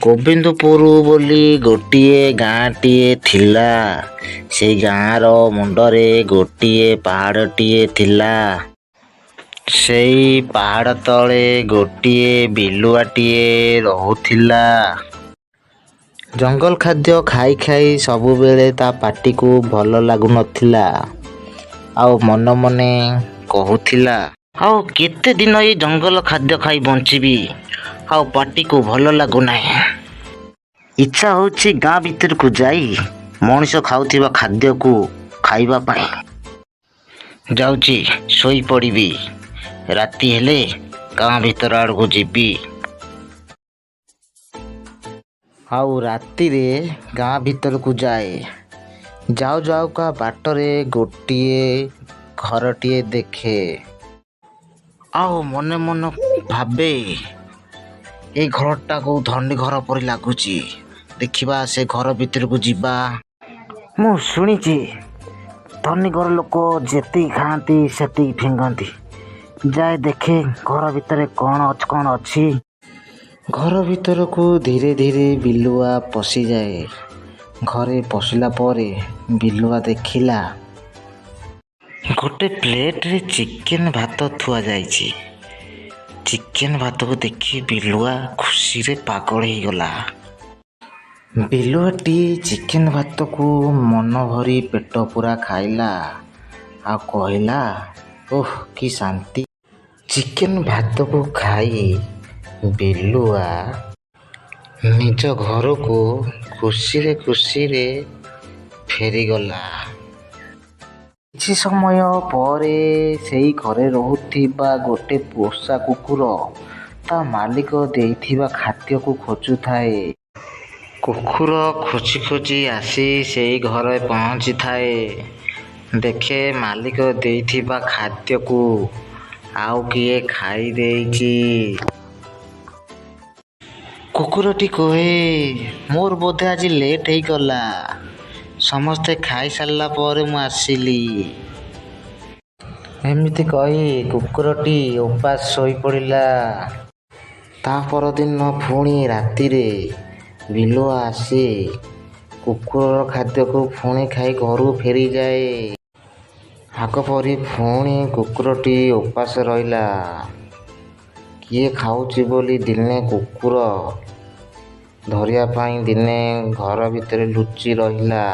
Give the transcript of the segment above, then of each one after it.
ଗୋବିନ୍ଦପୁର ବୋଲି ଗୋଟିଏ ଗାଁଟିଏ ଥିଲା। ସେଇ ଗାଁର ମୁଣ୍ଡରେ ଗୋଟିଏ ପାହାଡ଼ଟିଏ ଥିଲା। ସେଇ ପାହାଡ଼ ତଳେ ଗୋଟିଏ ବିଲୁଆଟିଏ ରହୁଥିଲା। ଜଙ୍ଗଲ ଖାଦ୍ୟ ଖାଇ ଖାଇ ସବୁବେଳେ ତା ପାଟିକୁ ଭଲ ଲାଗୁନଥିଲା। ଆଉ ମନେ ମନେ କହୁଥିଲା, ଆଉ କେତେ ଦିନ ଏଇ ଜଙ୍ଗଲ ଖାଦ୍ୟ ଖାଇ ବଞ୍ଚିବି? ଆଉ ପାଟିକୁ ଭଲ ଲାଗୁନାହିଁ। ଇଚ୍ଛା ହେଉଛି ଗାଁ ଭିତରକୁ ଯାଇ ମଣିଷ ଖାଉଥିବା ଖାଦ୍ୟକୁ ଖାଇବା ପାଇଁ। ଯାଉଛି ଶୋଇପଡ଼ିବି। ରାତି ହେଲେ ଗାଁ ଭିତର ଆଡ଼କୁ ଯିବି। ଆଉ ରାତିରେ ଗାଁ ଭିତରକୁ ଯାଏ। ଯାଉ ଯାଉକା ବାଟରେ ଗୋଟିଏ ଘରଟିଏ ଦେଖେ। ଆଉ ମନେ ମନେ ଭାବେ, ଏଇ ଘରଟାକୁ ଧନୀ ଘର ପରି ଲାଗୁଛି। ଦେଖିବା ସେ ଘର ଭିତରକୁ ଯିବା। ମୁଁ ଶୁଣିଛି ଧନୀ ଘର ଲୋକ ଯେତିକି ଖାଆନ୍ତି ସେତିକି ଫିଙ୍ଗନ୍ତି। ଯାଏ ଦେଖେ ଘର ଭିତରେ କ'ଣ ଅଛି। ଘର ଭିତରକୁ ଧୀରେ ଧୀରେ ବିଲୁଆ ପଶିଯାଏ। ଘରେ ପଶିଲା ପରେ ବିଲୁଆ ଦେଖିଲା ଗୋଟେ ପ୍ଲେଟରେ ଚିକେନ ଭାତ ଥୁଆଯାଇଛି। ଚିକେନ ଭାତକୁ ଦେଖି ବିଲୁଆ ଖୁସିରେ ପାଗଳ ହେଇଗଲା। ବିଲୁଆଟି ଚିକେନ ଭାତକୁ ମନ ଭରି ପେଟ ପୂରା ଖାଇଲା। ଆଉ କହିଲା, ଓଃ କି ଶାନ୍ତି। ଚିକେନ ଭାତକୁ ଖାଇ ବିଲୁଆ ନିଜ ଘରକୁ ଖୁସିରେ ଫେରିଗଲା। କିଛି ସମୟ ପରେ ସେଇ ଘରେ ରହୁଥିବା ଗୋଟେ ପୋଷା କୁକୁର ତା ମାଲିକ ଦେଇଥିବା ଖାଦ୍ୟକୁ ଖୋଜୁଥାଏ। କୁକୁର ଖୋଜି ଖୋଜି ଆସି ସେଇ ଘରେ ପହଞ୍ଚିଥାଏ। ଦେଖେ ମାଲିକ ଦେଇଥିବା ଖାଦ୍ୟକୁ ଆଉ କିଏ ଖାଇ ଦେଇଛି। କୁକୁରଟି କହେ, ମୋର ବୋଧେ ଆଜି ଲେଟ୍ ହେଇଗଲା। ସମସ୍ତେ ଖାଇସାରିଲା ପରେ ମୁଁ ଆସିଲି। ଏମିତି କହି କୁକୁରଟି ଉପାସ ଶୋଇପଡ଼ିଲା। ତା ପରଦିନ ପୁଣି ରାତିରେ ବିଲୁଆ ଆସି କୁକୁରର ଖାଦ୍ୟକୁ ପୁଣି ଖାଇ ଘରକୁ ଫେରିଯାଏ। ଆଗ ପରି ପୁଣି କୁକୁରଟି ଉପାସ ରହିଲା। କିଏ ଖାଉଛି ବୋଲି ଦିନେ କୁକୁର ଧରିବା ପାଇଁ ଦିନେ ଘର ଭିତରେ ଲୁଚି ରହିଲା।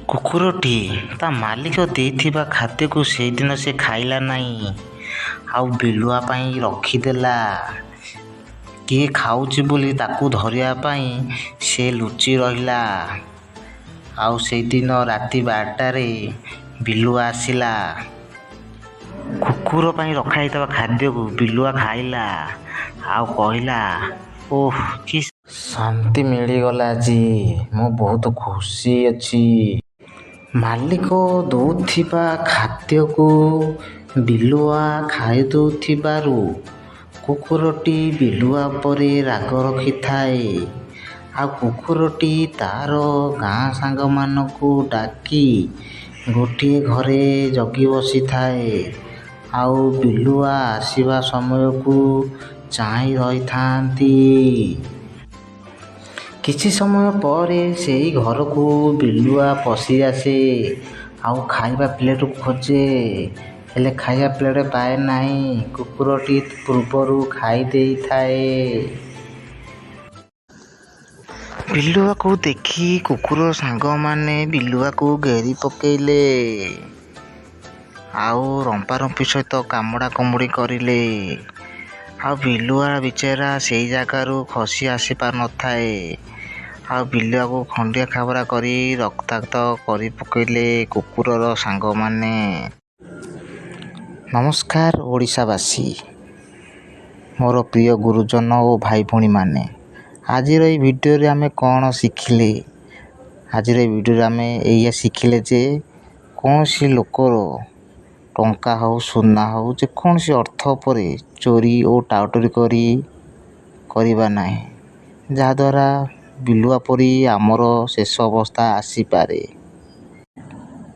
କୁକୁରଟି ତା ମାଲିକ ଦେଇଥିବା ଖାଦ୍ୟକୁ ସେଇଦିନ ସେ ଖାଇଲା ନାହିଁ। ଆଉ ବିଲୁଆ ପାଇଁ ରଖିଦେଲା। କିଏ ଖାଉଛି ବୋଲି ତାକୁ ଧରିବା ପାଇଁ ସେ ଲୁଚି ରହିଲା। ଆଉ ସେଇଦିନ ରାତି 12ଟାରେ ବିଲୁଆ ଆସିଲା। କୁକୁର ପାଇଁ ରଖାଯାଇଥିବା ଖାଦ୍ୟକୁ ବିଲୁଆ ଖାଇଲା। ଆଉ କହିଲା, ଓଃ କି ଶାନ୍ତି ମିଳିଗଲା ଆଜି। ମୁଁ ବହୁତ ଖୁସି ଅଛି। ମାଲିକ ଦଉଥିବା ଖାଦ୍ୟକୁ ବିଲୁଆ ଖାଇଦେଉଥିବାରୁ କୁକୁରଟି ବିଲୁଆ ଉପରେ ରାଗ ରଖିଥାଏ। ଆଉ କୁକୁରଟି ତାର ଗାଁ ସାଙ୍ଗମାନଙ୍କୁ ଡାକି ଗୋଟିଏ ଘରେ ଜଗି ବସିଥାଏ। ଆଉ ବିଲୁଆ ଆସିବା ସମୟକୁ ଚାହିଁ ରହିଥାନ୍ତି। କିଛି ସମୟ ପରେ ସେଇ ଘରକୁ ବିଲୁଆ ପଶିଆସେ। ଆଉ ଖାଇବା ପ୍ଲେଟକୁ ଖୋଜେ, ହେଲେ ଖାଇବା ପ୍ଲେଟ୍ ପାଏ ନାହିଁ। କୁକୁରଟି ପୂର୍ବରୁ ଖାଇ ଦେଇଥାଏ। ବିଲୁଆକୁ ଦେଖି କୁକୁର ସାଙ୍ଗମାନେ ବିଲୁଆକୁ ଘେରି ପକେଇଲେ। ଆଉ ରମ୍ପାରମ୍ପି ସହିତ କାମୁଡ଼ା କାମୁଡ଼ି କରିଲେ। ଆଉ ବିଲୁଆ ବିଚରା ସେଇ ଜାଗାରୁ ଖସି ଆସିପାରୁନଥାଏ। ଆଉ ବିଲୁଆକୁ ଖଣ୍ଡିଆ ଖାବରା କରି ରକ୍ତାକ୍ତ କରି ପକେଇଲେ କୁକୁରର ସାଙ୍ଗମାନେ। ନମସ୍କାର ଓଡ଼ିଶାବାସୀ, ମୋର ପ୍ରିୟ ଗୁରୁଜନ ଓ ଭାଇ ଭଉଣୀମାନେ। ଆଜିର ଏଇ ଭିଡ଼ିଓରେ ଆମେ କ'ଣ ଶିଖିଲେ? ଆଜିର ଏଇ ଭିଡ଼ିଓରେ ଆମେ ଏଇଆ ଶିଖିଲେ ଯେ କୌଣସି ଲୋକର ଟଙ୍କା ହେଉ, ସୁନା ହେଉ, ଯେକୌଣସି ଅର୍ଥ ଉପରେ ଚୋରି ଓ ଟାଉଟରି କରିବା ନାହିଁ। ଯାହାଦ୍ୱାରା ବିଲୁଆ ପରି ଆମର ଶେଷ ଅବସ୍ଥା ଆସିପାରେ।